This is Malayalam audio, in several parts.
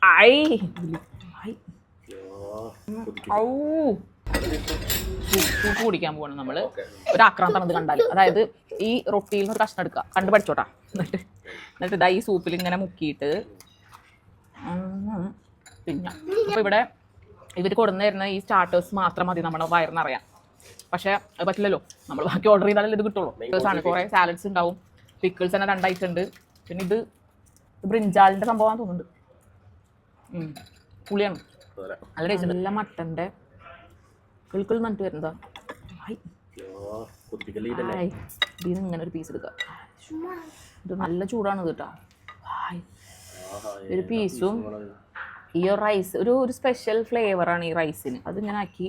ഐ സൂപ്പ് കുടിക്കാൻ പോകണം നമ്മള്. ഒരു ആക്രാന്തം ഇത് കണ്ടാൽ, അതായത് ഈ റൊട്ടിയിൽ നിന്ന് ഒരു കഷ്ണം എടുക്കുക, കണ്ടു പഠിച്ചോട്ടാ. എന്നിട്ട് ഇതാ ഈ സൂപ്പിൽ ഇങ്ങനെ മുക്കിയിട്ട് പിന്നെ അപ്പൊ ഇവിടെ ഇവർ കൊടുന്നു തരുന്ന ഈ സ്റ്റാർട്ടേഴ്സ് മാത്രം മതി നമ്മുടെ വയറിനറിയാം. പക്ഷെ അത് പറ്റില്ലല്ലോ, നമ്മൾ ബാക്കി ഓർഡർ ചെയ്താലല്ലേ ഇത് കിട്ടുള്ളൂ. ആണ് കുറെ സാലഡ്സ് ഉണ്ടാവും, പിക്കിൾസ് തന്നെ 2 ഐറ്റം ഉണ്ട്. പിന്നെ ഇത് ബ്രിഞ്ചാളിന്റെ സംഭവം തോന്നുന്നുണ്ട്. പുളിയാണ് നല്ല ടേസ്റ്റ്. നല്ല മട്ടന്റെ കിൾക്കിൾ എന്നിട്ട് വരുന്നതാ. ഇതിന് ഇങ്ങനെ ഒരു പീസ് എടുക്കുക. ഇത് നല്ല ചൂടാണ് കേട്ടോ. ഒരു പീസും ഈ റൈസ് ഒരു സ്പെഷ്യൽ ഫ്ലേവറാണ് ഈ റൈസിന്. അത് ഇങ്ങനെ ആക്കി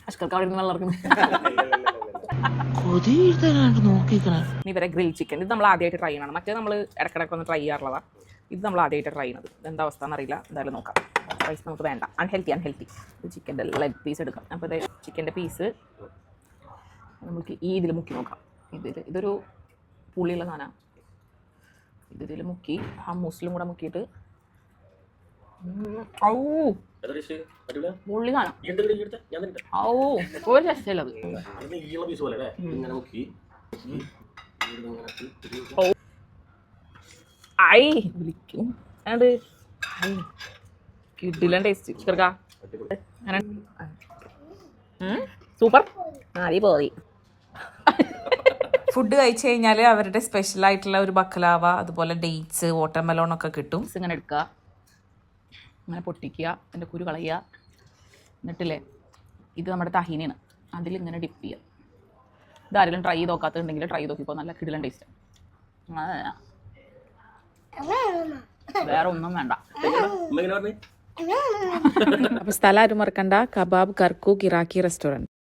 അഷ്കർക്ക് അവിടെ നിന്ന് വെള്ളം ഇവരെ ഗ്രിൽ ചിക്കൻ. ഇത് നമ്മൾ ആദ്യമായിട്ട് ട്രൈ ചെയ്യണം. മറ്റേ നമ്മൾ ഇടയ്ക്കിടയ്ക്ക് ഒന്ന് ട്രൈ ചെയ്യാറുള്ളതാണ്. ഇത് നമ്മൾ ആദ്യമായിട്ട് ട്രൈ ചെയ്യുന്നത്. ഇതെന്താ അവസ്ഥ എന്നറിയില്ല. എന്തായാലും നോക്കാം. റൈസ് നമുക്ക് വേണ്ട, അൺഹെൽത്തി. ഇത് ചിക്കൻ്റെ ലെഗ് പീസ് എടുക്കാം. അപ്പോൾ ഇത് ചിക്കൻ്റെ പീസ് നമുക്ക് ഈ ഇതിൽ മുക്കി നോക്കാം. ഇതൊരു പുളിയുള്ള സാധനമാണ്. ഇതിൽ മുക്കി ഹമ്മൂസിലും കൂടെ മുക്കിയിട്ട് പുള്ളി സാധനം ഒരു രസമുള്ളത്. വിളിക്കും കിട്ടില്ല ടേസ്റ്റ്. സൂപ്പർ. പോയി ഫുഡ് കഴിച്ചു കഴിഞ്ഞാൽ അവരുടെ സ്പെഷ്യൽ ആയിട്ടുള്ള ഒരു ബക്കലാവ, അതുപോലെ ഡേറ്റ്സ്, വാട്ടർമെലോൺ ഒക്കെ കിട്ടും. ഇങ്ങനെ എടുക്കുക, ഇങ്ങനെ പൊട്ടിക്കുക, അതിൻ്റെ കുരു കളയുക. എന്നിട്ടില്ലേ ഇത് നമ്മുടെ തഹീനയാണ്, അതിലിങ്ങനെ ഡിപ്പ് ചെയ്യുക. ഇതാരെങ്കിലും ട്രൈ ചെയ്ത് നോക്കാത്തുണ്ടെങ്കിൽ ട്രൈ ചെയ്ത് നോക്കിപ്പോൾ നല്ല കിടിലൻ ടേസ്റ്റ്. വേറെ ഒന്നും വേണ്ട. അപ്പോൾ സ്ഥലം ആരും മറക്കണ്ട, കബാബ് കർക്കു ഇറാഖി റെസ്റ്റോറൻറ്റ്.